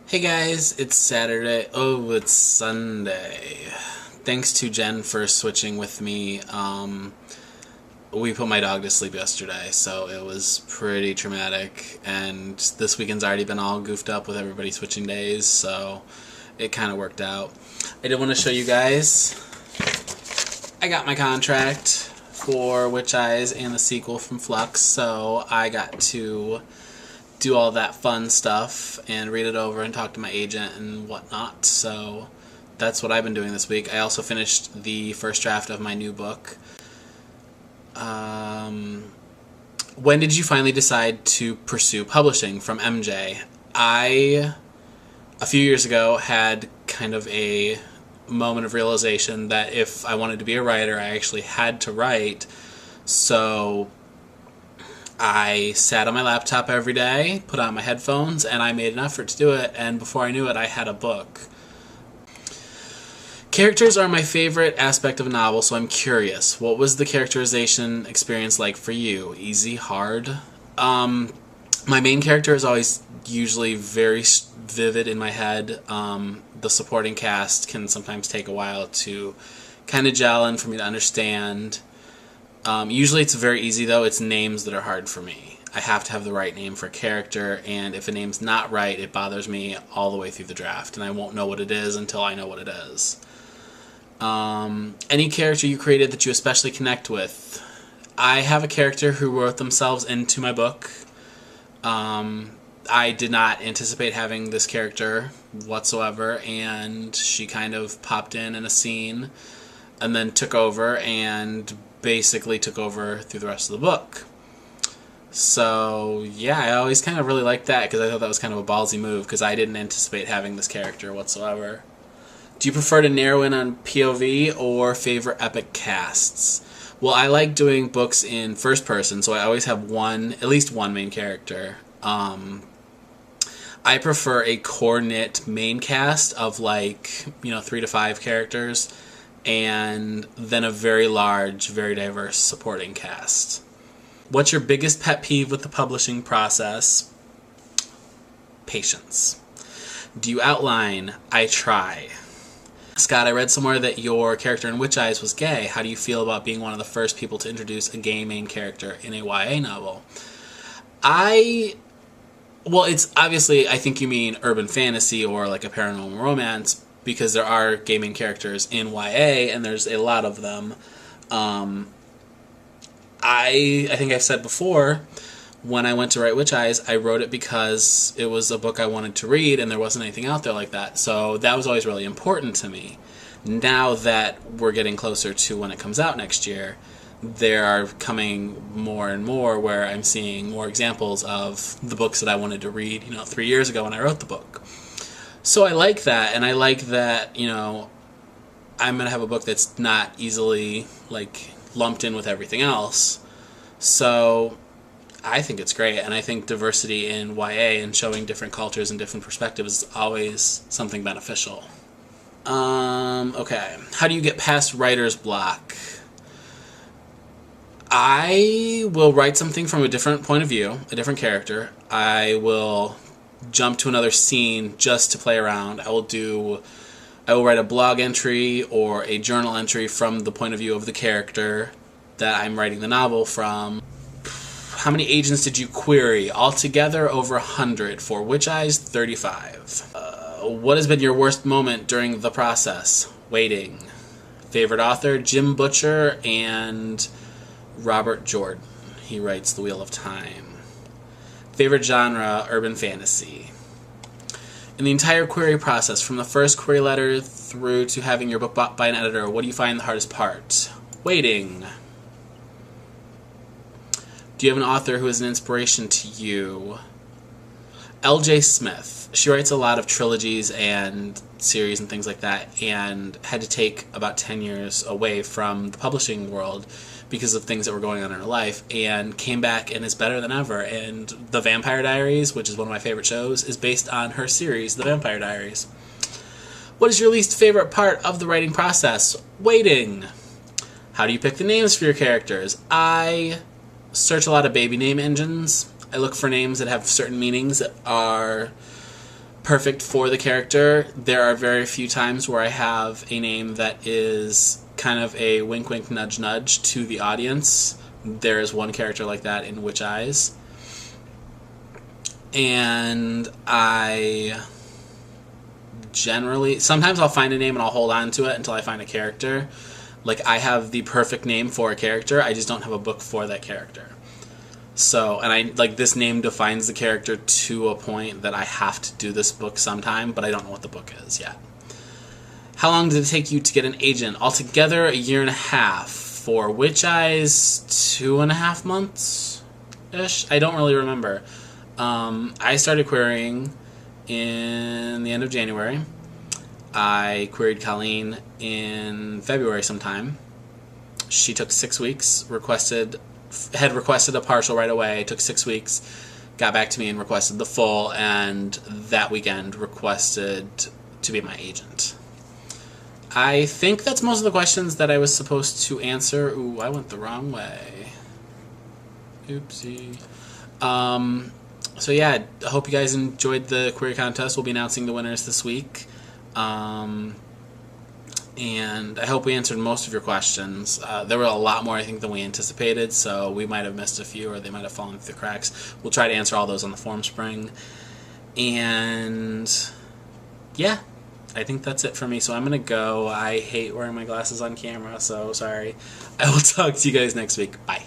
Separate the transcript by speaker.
Speaker 1: Hey guys, it's Saturday. Oh, it's Sunday. Thanks to Jen for switching with me. We put my dog to sleep yesterday, so it was pretty traumatic. And this weekend's already been all goofed up with everybody switching days, so it kind of worked out. I did want to show you guys. I got my contract for Witch Eyes and the sequel from Flux, so I got to do all that fun stuff and read it over and talk to my agent and whatnot. So that's what I've been doing this week. I also finished the first draft of my new book. When did you finally decide to pursue publishing from MJ? A few years ago, had kind of a moment of realization that if I wanted to be a writer, I actually had to write. So I sat on my laptop every day, put on my headphones, and I made an effort to do it, and before I knew it, I had a book. Characters are my favorite aspect of a novel, so I'm curious. What was the characterization experience like for you? Easy? Hard? My main character is always usually very vivid in my head. The supporting cast can sometimes take a while to kind of gel and for me to understand. Usually it's very easy, though. It's names that are hard for me. I have to have the right name for a character, and if a name's not right, it bothers me all the way through the draft, and I won't know what it is until I know what it is. Any character you created that you especially connect with? I have a character who wrote themselves into my book. I did not anticipate having this character whatsoever, and she kind of popped in a scene and then took over and basically took over through the rest of the book. So yeah, I always kind of really liked that because I thought that was kind of a ballsy move because I didn't anticipate having this character whatsoever. Do you prefer to narrow in on POV or favor epic casts? Well, I like doing books in first person, so I always have at least one main character. I prefer a core knit main cast of 3 to 5 characters, and then a very large, very diverse supporting cast. What's your biggest pet peeve with the publishing process? Patience. Do you outline? I try. Scott, I read somewhere that your character in Witch Eyes was gay. How do you feel about being one of the first people to introduce a gay main character in a YA novel? It's obviously, I think you mean urban fantasy or like a paranormal romance, because there are gay main characters in YA, and there's a lot of them. I think I've said before, when I went to write Witch Eyes, I wrote it because it was a book I wanted to read, and there wasn't anything out there like that. So that was always really important to me. Now that we're getting closer to when it comes out next year, there are coming more and more where I'm seeing more examples of the books that I wanted to read, 3 years ago when I wrote the book. So I like that, and I like that, I'm going to have a book that's not easily, lumped in with everything else. So I think it's great, and I think diversity in YA and showing different cultures and different perspectives is always something beneficial. Okay. How do you get past writer's block? I will write something from a different point of view, a different character. I will jump to another scene just to play around. I will write a blog entry or a journal entry from the point of view of the character that I'm writing the novel from. How many agents did you query? Altogether, over 100. For Witch Eyes, 35. What has been your worst moment during the process? Waiting. Favorite author? Jim Butcher and Robert Jordan. He writes The Wheel of Time. Favorite genre? Urban fantasy. In the entire query process, from the first query letter through to having your book bought by an editor, what do you find the hardest part? Waiting. Do you have an author who is an inspiration to you? L.J. Smith. She writes a lot of trilogies and series and things like that, and had to take about 10 years away from the publishing world because of things that were going on in her life, and came back and is better than ever. And The Vampire Diaries, which is one of my favorite shows, is based on her series, The Vampire Diaries. What is your least favorite part of the writing process? Waiting. How do you pick the names for your characters? I search a lot of baby name engines. I look for names that have certain meanings that are perfect for the character. There are very few times where I have a name that is kind of a wink wink nudge nudge to the audience. There is one character like that in Witch Eyes. And I generally, sometimes I'll find a name and I'll hold on to it until I find a character. Like, I have the perfect name for a character, I just don't have a book for that character. So, and I, like, this name defines the character to a point that I have to do this book sometime, but I don't know what the book is yet. How long did it take you to get an agent? Altogether, 1.5 years. For Witch Eyes, 2.5 months-ish? I don't really remember. I started querying in the end of January. I queried Colleen in February sometime. She took 6 weeks, had requested a partial right away, took 6 weeks, got back to me and requested the full, and that weekend requested to be my agent. I think that's most of the questions that I was supposed to answer. Ooh, I went the wrong way. Oopsie. So yeah, I hope you guys enjoyed the query contest. We'll be announcing the winners this week. And I hope we answered most of your questions. There were a lot more, I think, than we anticipated, so we might have missed a few, or they might have fallen through the cracks. We'll try to answer all those on the Formspring. And yeah, I think that's it for me, so I'm going to go. I hate wearing my glasses on camera, so sorry. I will talk to you guys next week. Bye.